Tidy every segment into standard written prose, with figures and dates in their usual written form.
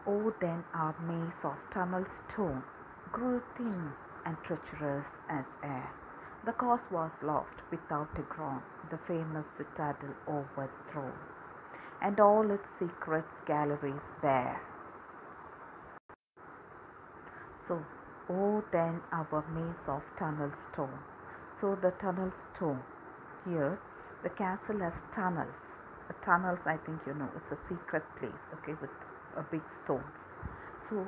Oh, then our maze of tunnel stone grew thin and treacherous as air. The cause was lost without a groan, the famous citadel overthrown, and all its secrets galleries bare. So, oh, then our maze of tunnel stone. So, the tunnel stone here, the castle has tunnels. Tunnels, I think you know, it's a secret place, okay, with big stones. So,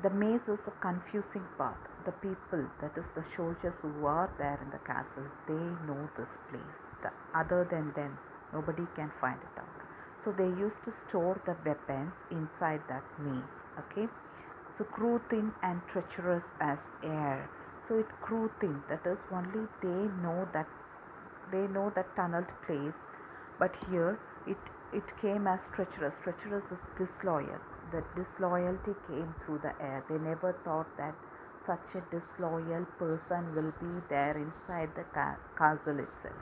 the maze is a confusing path. The people, that is the soldiers who are there in the castle, they know this place. Other than them, nobody can find it out. So they used to store the weapons inside that maze. Okay. So grew thin and treacherous as air. So it grew thin. That is only they know that tunneled place, but here it came as treacherous. Treacherous is disloyal. The disloyalty came through the air. They never thought that such a disloyal person will be there inside the castle itself.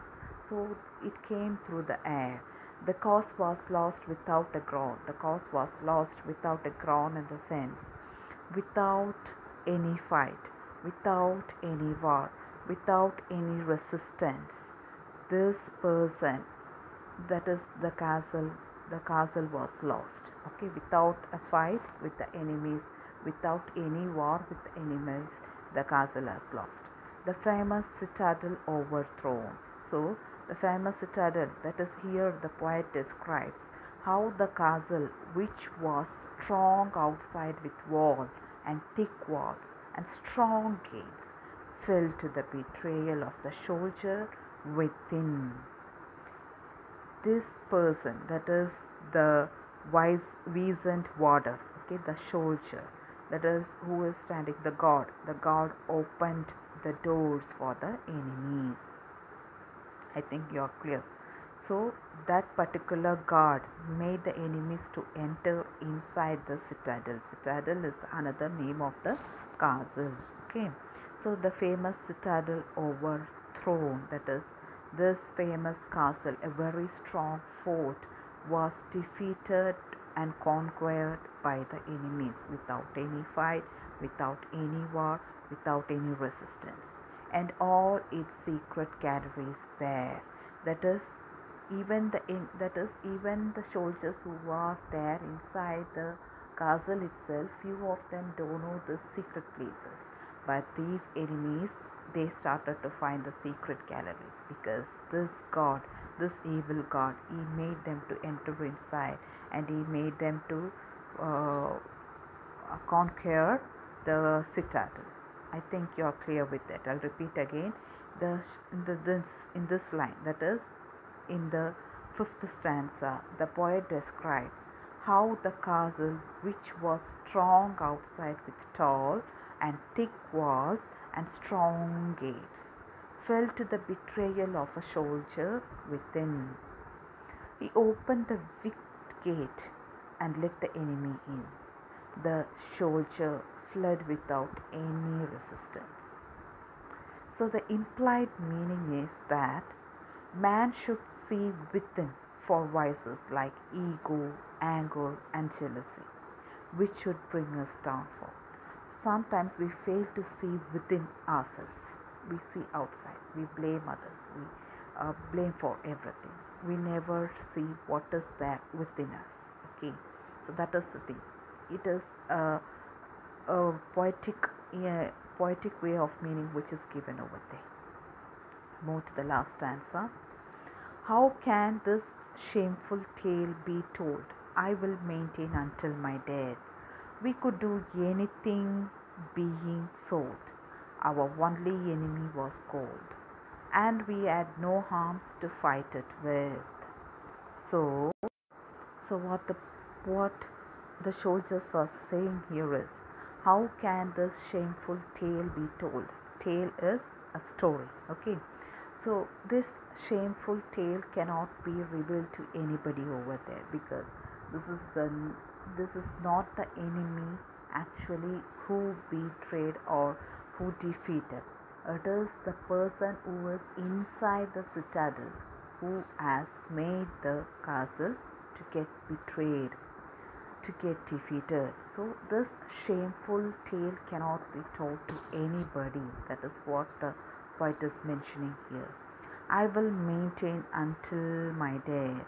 So it came through the air. The cause was lost without a groan. The cause was lost without a groan in the sense, without any fight, without any war, without any resistance. This person, that is the castle was lost. Okay, without a fight with the enemies, without any war with the enemies, the castle has lost. The famous citadel overthrown. So the famous citadel, that is here the poet describes how the castle, which was strong outside with wall and thick walls and strong gates, fell to the betrayal of the soldier within. This person, that is the wise wizened warder, okay, the soldier, that is who is standing, the god opened the doors for the enemies. I think you are clear. So that particular guard made the enemies to enter inside the citadel. Citadel is another name of the castle. Okay. So the famous citadel overthrown, that is this famous castle, a very strong fort, was defeated and conquered by the enemies without any fight, without any war, without any resistance, and all its secret galleries bare. That is even the soldiers who are there inside the castle itself, few of them don't know the secret places, but these enemies, they started to find the secret galleries, because this evil god, he made them to enter inside, and he made them to uh, conquer the citadel. I think you are clear with that. I'll repeat again. In this line, that is in the fifth stanza, the poet describes how the castle, which was strong outside with tall and thick walls and strong gates, fell to the betrayal of a soldier within. He opened the wicket gate and let the enemy in. The soldier fled without any resistance. So the implied meaning is that man should see within for vices like ego, anger, and jealousy, which should bring us downfall. Sometimes we fail to see within ourselves. We see outside. We blame others. We blame for everything. We never see what is there within us. Okay, so that is the thing. It is a poetic way of meaning which is given over there. Move to the last stanza. How can this shameful tale be told? I will maintain until my death. We could do anything being sold. Our only enemy was gold, and we had no arms to fight it with. So, what the soldiers are saying here is, how can this shameful tale be told? Tale is a story. Okay. So this shameful tale cannot be revealed to anybody over there, because this is not the enemy actually who betrayed or who defeated. It is the person who is inside the citadel who has made the castle to get betrayed, to get defeated. So this shameful tale cannot be told to anybody. That is what the poet is mentioning here. I will maintain until my death.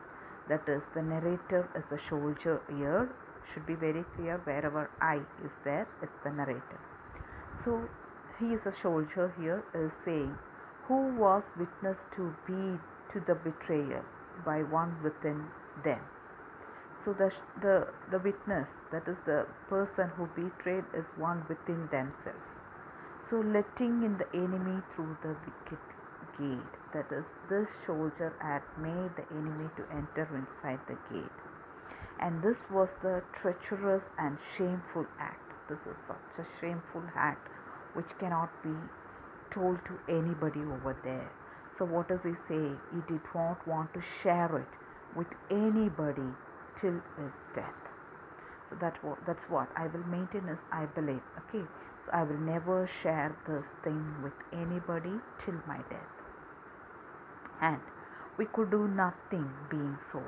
That is, the narrator is a soldier here. Should be very clear, wherever I is there, it's the narrator. So he is a soldier here, is saying, who was witness to the betrayal by one within them. So the witness, that is the person who betrayed, is one within themselves. So letting in the enemy through the wicket gate, that is, this soldier had made the enemy to enter inside the gate. And this was the treacherous and shameful act. This is such a shameful act which cannot be told to anybody over there. So what does he say? He did not want to share it with anybody till his death. So that's what I will maintain is I believe. Okay, so I will never share this thing with anybody till my death. And we could do nothing being sold.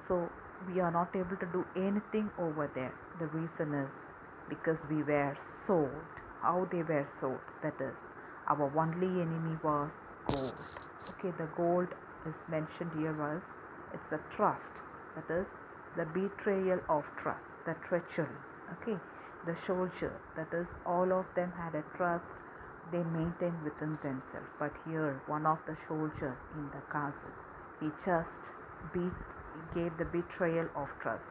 So we are not able to do anything over there. The reason is because we were sold. How they were sold? That is, our only enemy was gold. Okay, the gold is mentioned here as it's a trust. That is the betrayal of trust, the treachery. Okay, the soldier, that is, all of them had a trust they maintained within themselves. But here, one of the soldier in the castle, he just gave the betrayal of trust.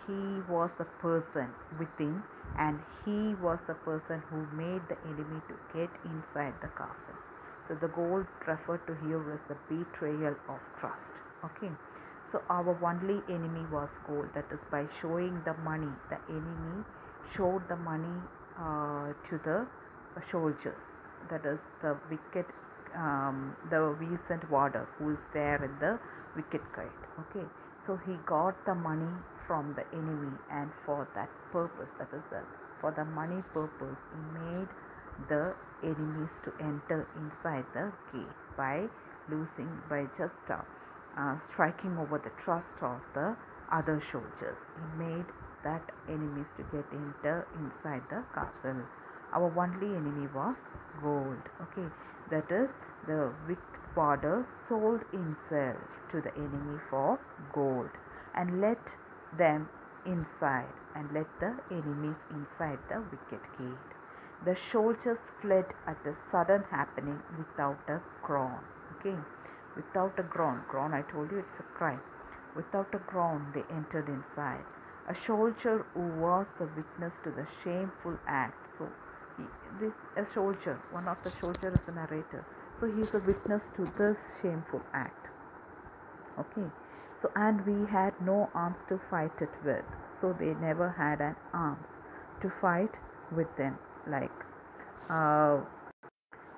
He was the person within, and he was the person who made the enemy to get inside the castle. So the gold referred to here is the betrayal of trust. Okay, so our only enemy was gold. That is, by showing the money, the enemy showed the money to the soldiers. That is the wicket, the recent warder who is there in the wicket gate. Okay, so he got the money from the enemy, and for that purpose, that is for the money purpose, he made the enemies to enter inside the gate by just striking over the trust of the other soldiers. He made that enemies to enter inside the castle. Our only enemy was gold. Okay, that is, the wicked warder sold himself to the enemy for gold and let them inside, and let the enemies inside the wicket gate. The soldiers fled at a sudden happening without a groan. Okay, without a groan. Groan, I told you, it's a cry. Without a groan, they entered inside. A soldier who was a witness to the shameful act. So a soldier, one of the soldiers is a narrator. So he is a witness to this shameful act. Okay, so and we had no arms to fight it with. So they never had an arms to fight with them. Like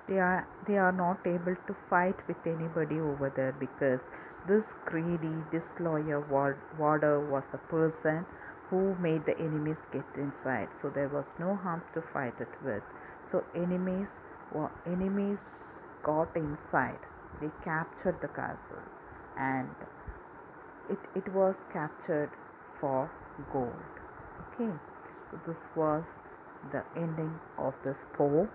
they are not able to fight with anybody over there, because this greedy, disloyal warder was the person who made the enemies get inside. So there was no arms to fight it with. So enemies got inside. They captured the castle, and it was captured for gold. Okay, so this was the ending of this poem,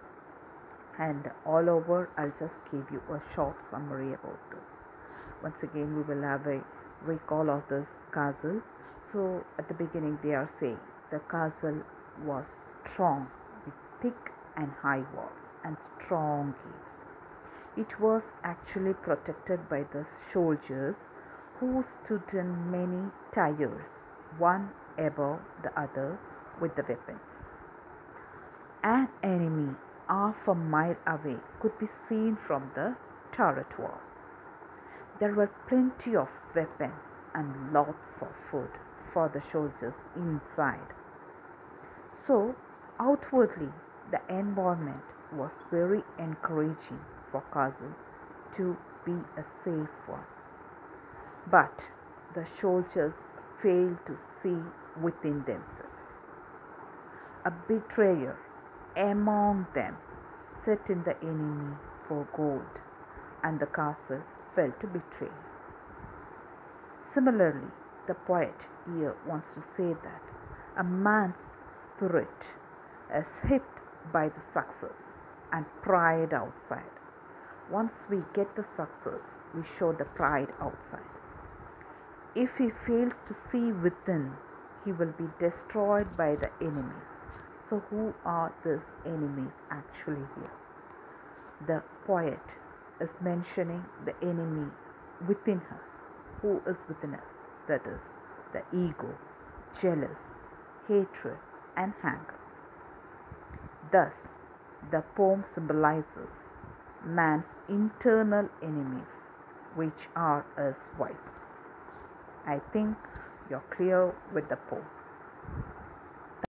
and all over I'll just give you a short summary about this. Once again, we will have a recall of this castle. So at the beginning they are saying the castle was strong with thick and high walls and strong gates. It was actually protected by the soldiers who stood in many tiers, one above the other, with the weapons. An enemy half a mile away could be seen from the turret wall. There were plenty of weapons and lots of food for the soldiers inside. So, outwardly, the environment was very encouraging for castle to be a safe one. But the soldiers failed to see within themselves. A betrayer among them set in the enemy for gold, and the castle fell to betray. Similarly, The poet here wants to say that a man's spirit is hit by the success and pride outside. Once we get the success, we show the pride outside. If he fails to see within, he will be destroyed by the enemies. So, who are these enemies actually here? The poet is mentioning the enemy within us. Who is within us? That is the ego, jealous, hatred, and anger. Thus, the poem symbolizes man's internal enemies, which are his vices. I think you're clear with the poem.